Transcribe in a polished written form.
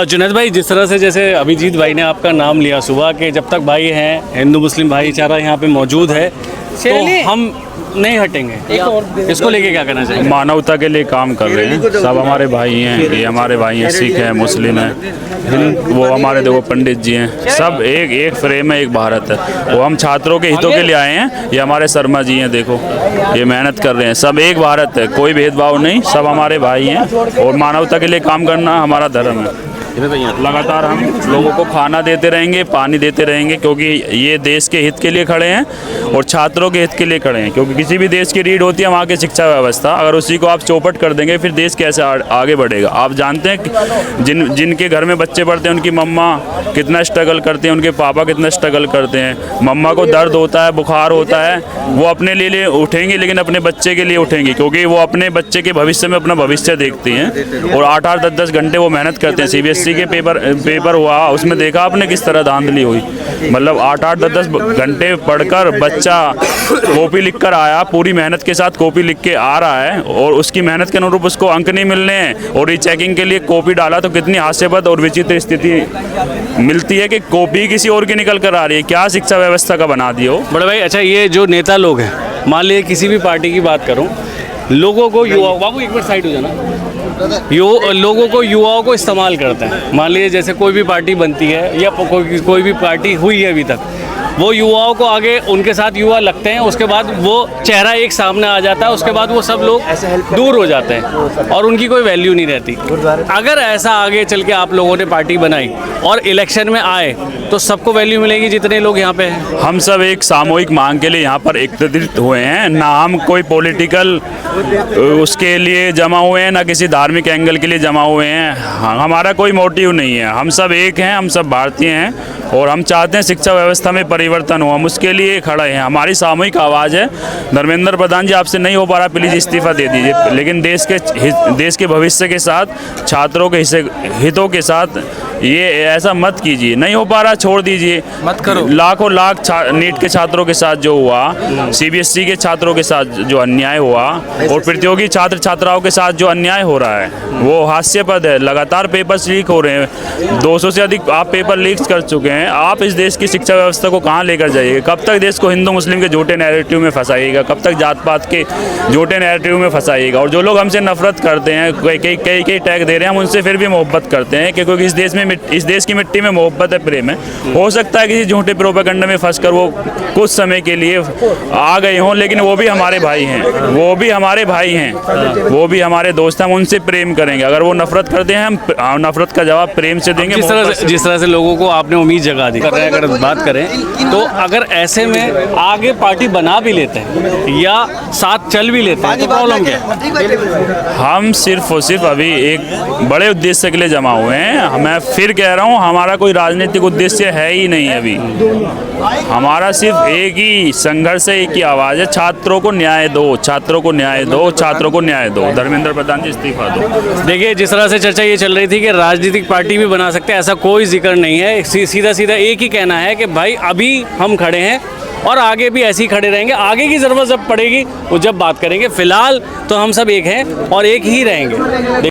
जुनैद भाई, जिस तरह से जैसे अभिजीत भाई ने आपका नाम लिया सुबह के, जब तक भाई हैं, हिंदू मुस्लिम भाईचारा यहाँ पे मौजूद है तो हम नहीं हटेंगे, इसको लेके क्या करना चाहिए? मानवता के लिए काम कर रहे हैं, सब हमारे भाई हैं, ये हमारे भाई हैं, सिख हैं, मुस्लिम हैं, वो हमारे देखो पंडित जी हैं, सब एक एक फ्रेम है, एक भारत है। वो हम छात्रों के हितों के लिए आए हैं, ये हमारे शर्मा जी हैं, देखो ये मेहनत कर रहे हैं, सब एक भारत है, कोई भेदभाव नहीं, सब हमारे भाई हैं और मानवता के लिए काम करना हमारा धर्म है। लगातार हम लोगों को खाना देते रहेंगे, पानी देते रहेंगे, क्योंकि ये देश के हित के लिए खड़े हैं और छात्रों के हित के लिए खड़े हैं। क्योंकि किसी भी देश की रीढ़ होती है वहाँ की शिक्षा व्यवस्था, अगर उसी को आप चौपट कर देंगे फिर देश कैसे आगे बढ़ेगा। आप जानते हैं कि जिनके घर में बच्चे पढ़ते हैं उनकी मम्मा कितना स्ट्रगल करते हैं, उनके पापा कितना स्ट्रगल करते हैं। मम्मा को दर्द होता है, बुखार होता है, वो अपने लिए उठेंगी लेकिन अपने बच्चे के लिए उठेंगी, क्योंकि वो अपने बच्चे के भविष्य में अपना भविष्य देखती हैं और 8-8, 10-10 घंटे वो मेहनत करते हैं। CBSE के पेपर हुआ, उसमें देखा आपने किस तरह धांधली हुई, मतलब 8-8, 10-10 घंटे पढ़कर बच्चा कॉपी लिख कर आया, पूरी मेहनत के साथ कॉपी लिख के आ रहा है और उसकी मेहनत के अनुरूप उसको अंक नहीं मिलने हैं और रीचेकिंग के लिए कॉपी डाला तो कितनी हास्यास्पद और विचित्र स्थिति मिलती है कि कॉपी किसी और की निकल कर आ रही है। क्या शिक्षा व्यवस्था का बना दिया हो बड़े भाई। अच्छा, ये जो नेता लोग हैं, मान लीजिए किसी भी पार्टी की बात करूं, लोगों को बाबू एक मिनट साइड हो जाना, लोगों को युवाओं को इस्तेमाल करते हैं। मान लीजिए जैसे कोई भी पार्टी बनती है या कोई भी पार्टी हुई है अभी तक, वो युवाओं को आगे उनके साथ युवा लगते हैं, उसके बाद वो चेहरा एक सामने आ जाता है, उसके बाद वो सब लोग दूर हो जाते हैं और उनकी कोई वैल्यू नहीं रहती। अगर ऐसा आगे चल के आप लोगों ने पार्टी बनाई और इलेक्शन में आए तो सबको वैल्यू मिलेगी जितने लोग यहाँ पे हैं। हम सब एक सामूहिक मांग के लिए यहाँ पर एकत्रित हुए हैं, ना हम कोई पॉलिटिकल उसके लिए जमा हुए हैं, ना किसी धार्मिक एंगल के लिए जमा हुए हैं। हमारा कोई मोटिव नहीं है, हम सब एक हैं, हम सब भारतीय हैं और हम चाहते हैं शिक्षा व्यवस्था में परिवर्तन हो, हम उसके लिए खड़े हैं। हमारी सामूहिक आवाज़ है। धर्मेंद्र प्रधान जी, आपसे नहीं हो पा रहा, प्लीज़ इस्तीफा दे दीजिए, लेकिन देश के भविष्य के साथ, छात्रों के हितों के साथ ये ऐसा मत कीजिए। नहीं हो पा रहा, छोड़ दीजिए, मत करो। लाखों लाख नीट के छात्रों के साथ जो हुआ, CBSE के छात्रों के साथ जो अन्याय हुआ और प्रतियोगी छात्र छात्राओं के साथ जो अन्याय हो रहा है वो हास्यास्पद है। लगातार पेपर्स लीक हो रहे हैं, 200 से अधिक आप पेपर लीक कर चुके हैं। आप इस देश की शिक्षा व्यवस्था को कहाँ लेकर जाइएगा? कब तक देश को हिंदू मुस्लिम के झूठे नैरेटिव में फंसाइएगा? कब तक जात पात के झूठे नैरेटिव में फंसाइएगा? और जो लोग हमसे नफरत करते हैं, कई टैग दे रहे हैं, हम उनसे फिर भी मोहब्बत करते हैं, क्योंकि इस देश की मिट्टी में मोहब्बत है, प्रेम है। हो सकता है किसी झूठे प्रोपेगेंडा में फंसकर वो कुछ समय के लिए आ गए हों, लेकिन वो भी हमारे भाई हैं, वो भी हमारे भाई हैं, वो भी हमारे दोस्त हैं, हम उनसे प्रेम करेंगे। अगर वो नफरत करते हैं, हम नफरत का जवाब प्रेम से देंगे। जिस तरह से लोगों को आपने उम्मीद जगा दी, अगर बात करें तो अगर ऐसे में आगे पार्टी बना भी लेते हैं या साथ चल भी लेते हैं तो प्रॉब्लम क्या है? हम सिर्फ और सिर्फ अभी एक बड़े उद्देश्य के लिए जमा हुए हैं। मैं फिर कह रहा हूँ, हमारा कोई राजनीतिक उद्देश्य है ही नहीं अभी। हमारा सिर्फ एक ही संघर्ष है, एक ही आवाज़ है, छात्रों को न्याय दो, छात्रों को न्याय दो, छात्रों को न्याय दो। धर्मेंद्र प्रधान जी, इस्तीफा दो। देखिए, जिस तरह से चर्चा ये चल रही थी कि राजनीतिक पार्टी भी बना सकते हैं, ऐसा कोई जिक्र नहीं है। सीधा सीधा एक ही कहना है कि भाई अभी हम खड़े हैं और आगे भी ऐसे ही खड़े रहेंगे। आगे की ज़रूरत जब पड़ेगी वो जब बात करेंगे, फिलहाल तो हम सब एक हैं और एक ही रहेंगे।